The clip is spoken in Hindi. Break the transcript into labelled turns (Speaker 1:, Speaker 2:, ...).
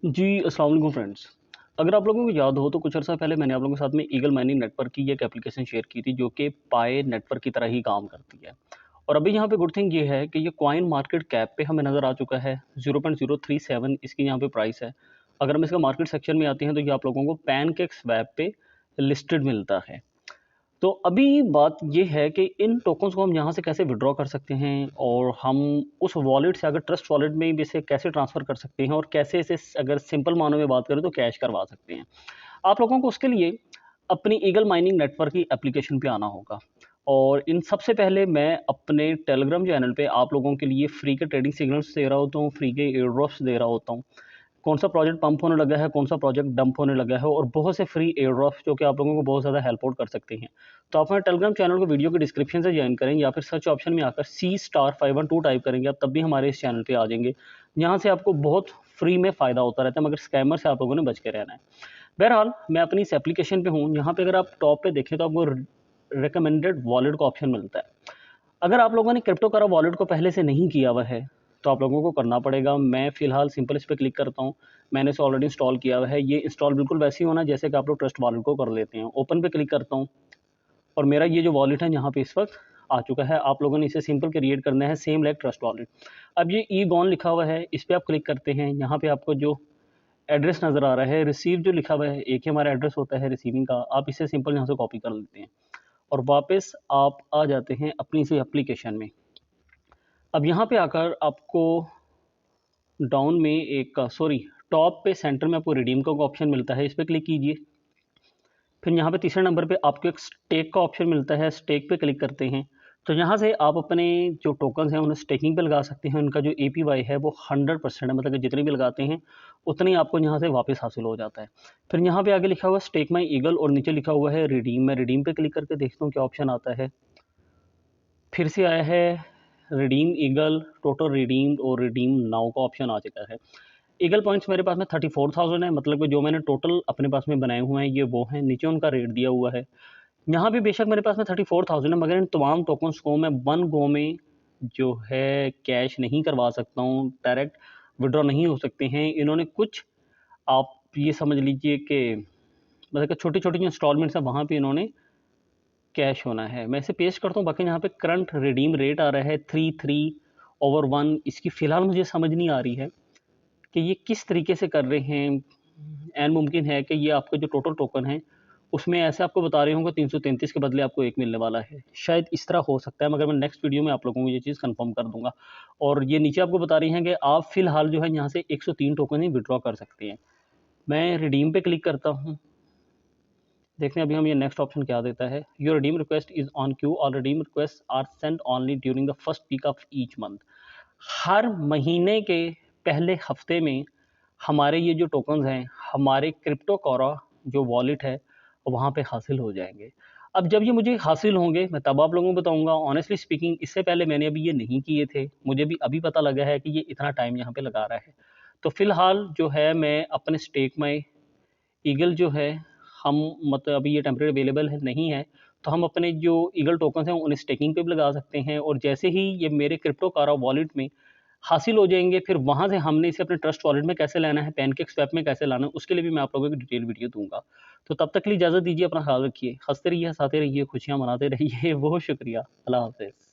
Speaker 1: जी, अस्सलाम वालेकुम फ्रेंड्स। अगर आप लोगों को याद हो तो कुछ अर्सा पहले मैंने आप लोगों के साथ में ईगल माइनिंग नेटवर्क की एक एप्लीकेशन शेयर की थी जो कि पाई नेटवर्क की तरह ही काम करती है। और अभी यहाँ पे गुड थिंग ये है कि ये कॉइन मार्केट कैप पे हमें नज़र आ चुका है, 0.037 इसकी यहाँ पे प्राइस है। अगर हम इसका मार्केट सेक्शन में आते हैं तो ये आप लोगों को पैनकेक्सवैप पे लिस्टेड मिलता है। तो अभी बात ये है कि इन टोकन्स को हम यहाँ से कैसे विड्रॉ कर सकते हैं और हम उस वॉलेट से अगर ट्रस्ट वॉलेट में भी इसे कैसे ट्रांसफ़र कर सकते हैं और कैसे इसे अगर सिंपल मानों में बात करें तो कैश करवा सकते हैं। आप लोगों को उसके लिए अपनी ईगल माइनिंग नेटवर्क की एप्लीकेशन पे आना होगा और इन सबसे पहले मैं अपने टेलीग्राम चैनल पे आप लोगों के लिए फ्री के ट्रेडिंग सिग्नल्स दे रहा होता हूँ, फ्री के एयर ड्रॉप्स दे रहा होता हूँ। कौन सा प्रोजेक्ट पंप होने लगा है, कौन सा प्रोजेक्ट डंप होने लगा है और बहुत से फ्री एयर ड्रॉप्स जो कि आप लोगों को बहुत ज़्यादा हेल्प आउट कर सकते हैं। तो आप हमारे टेलीग्राम चैनल को वीडियो के डिस्क्रिप्शन से ज्वाइन करें या फिर सर्च ऑप्शन में आकर C*512 टाइप करेंगे आप, तब भी हमारे इस चैनल पे आ जाएंगे। यहाँ से आपको बहुत फ्री में फ़ायदा होता रहता है, मगर स्कैमर से आप लोगों ने बच के रहना है। बहरहाल मैं अपनी इस एप्लीकेशन पे हूँ। यहाँ पे अगर आप टॉप पे देखें तो आपको रिकमेंडेड वॉलेट का ऑप्शन मिलता है। अगर आप लोगों ने क्रिप्टो करा वॉलेट को पहले से नहीं किया हुआ है तो आप लोगों को करना पड़ेगा। मैं फ़िलहाल सिंपल इस पे क्लिक करता हूँ। मैंने इसे ऑलरेडी इंस्टॉल किया हुआ है। ये इंस्टॉल बिल्कुल वैसे ही होना जैसे कि आप लोग ट्रस्ट वॉलेट को कर लेते हैं। ओपन पे क्लिक करता हूँ और मेरा ये जो वॉलेट है यहाँ पे इस वक्त आ चुका है। आप लोगों ने इसे सिंपल क्रिएट करना है, सेम लाइक ट्रस्ट वॉलेट। अब ये ई गॉन लिखा हुआ है, इस पर आप क्लिक करते हैं। यहाँ पे आपको जो एड्रेस नज़र आ रहा है, रिसीव जो लिखा हुआ है, एक ही हमारा एड्रेस होता है रिसीविंग का। आप इसे सिंपल यहाँ से कॉपी कर लेते हैं और वापस आप आ जाते हैं अपनी सी एप्लीकेशन में। अब यहाँ पे आकर आपको डाउन में एक सॉरी टॉप पे सेंटर में आपको रिडीम का ऑप्शन मिलता है, इस पर क्लिक कीजिए। फिर यहाँ पे तीसरे नंबर पे आपको एक स्टेक का ऑप्शन मिलता है, स्टेक पे क्लिक करते हैं। तो यहाँ से आप अपने जो टोकन्स हैं उन्हें स्टेकिंग पे लगा सकते हैं। उनका जो APY है वो 100% है, मतलब कि जितने भी लगाते हैं उतने ही आपको यहाँ से वापस हासिल हो जाता है। फिर यहाँ पे आगे लिखा हुआ है स्टेक माई ईगल और नीचे लिखा हुआ है रिडीम। मैं रिडीम पे क्लिक करके देखता हूँ क्या ऑप्शन आता है। फिर से आया है रिडीम ईगल, टोटल रिडीम्ड और रिडीम नाउ का ऑप्शन आ चुका है। ईगल पॉइंट्स मेरे पास में 34,000 है, मतलब कि जो मैंने टोटल अपने पास में बनाए हुए हैं ये वो हैं। नीचे उनका रेट दिया हुआ है। यहाँ भी बेशक मेरे पास में 34,000 है, मगर इन तमाम टोकन्स को मैं वन गो में जो है कैश नहीं करवा सकता हूँ, डायरेक्ट विड्रॉ नहीं हो सकते हैं। इन्होंने कुछ आप ये समझ लीजिए कि मतलब कि छोटी छोटी जो इंस्टॉलमेंट्स हैं वहाँ पे इन्होंने कैश होना है। मैं इसे पेस्ट करता हूँ। बाकी यहाँ पे करंट रिडीम रेट आ रहा है 33/1। इसकी फ़िलहाल मुझे समझ नहीं आ रही है कि ये किस तरीके से कर रहे हैं। एन मुमकिन है कि ये आपका जो टोटल टोकन है उसमें ऐसे आपको बता रहे होंगे 333 के बदले आपको एक मिलने वाला है। शायद इस तरह हो सकता है, मगर मैं नेक्स्ट वीडियो में आप लोगों को ये चीज़ कंफर्म कर दूंगा। और ये नीचे आपको बता रही हैं कि आप फ़िलहाल जो है यहाँ से 103 टोकन ही विड्रॉ कर सकते हैं। मैं रिडीम पे क्लिक करता हूँ। देखते हैं अभी हम ये नेक्स्ट ऑप्शन क्या देता है। Your redeem request is on queue, all redeem request are sent only during the first week of each month. हर महीने के पहले हफ्ते में हमारे ये जो टोकन्स हैं हमारे क्रिप्टो कोरा जो वॉलेट है वहाँ पे हासिल हो जाएंगे। अब जब ये मुझे हासिल होंगे मैं तब आप लोगों को बताऊंगा। ऑनेस्टली स्पीकिंग इससे पहले मैंने अभी ये नहीं किए थे, मुझे भी अभी पता लगा है कि ये इतना टाइम यहाँ पे लगा रहा है। तो फिलहाल जो है मैं अपने स्टेक में ईगल जो है हम मतलब अभी ये टेम्परेरी अवेलेबल है नहीं है, तो हम अपने जो ईगल टोकन्स हैं उन्हें स्टेकिंग पे भी लगा सकते हैं। और जैसे ही ये मेरे क्रिप्टो कारा वॉलेट में हासिल हो जाएंगे फिर वहाँ से हमने इसे अपने ट्रस्ट वॉलेट में कैसे लाना है, पैनकेक्सवैप में कैसे लाना है, उसके लिए भी मैं आप लोगों को डिटेल वीडियो दूंगा। तो तब तक के लिए इजाज़त दीजिए, अपना ख्याल रखिए, हंसते रहिए, हंसाते रहिए, खुशियाँ मनाते रहिए। बहुत शुक्रिया, अल्लाह हाफ़िज़।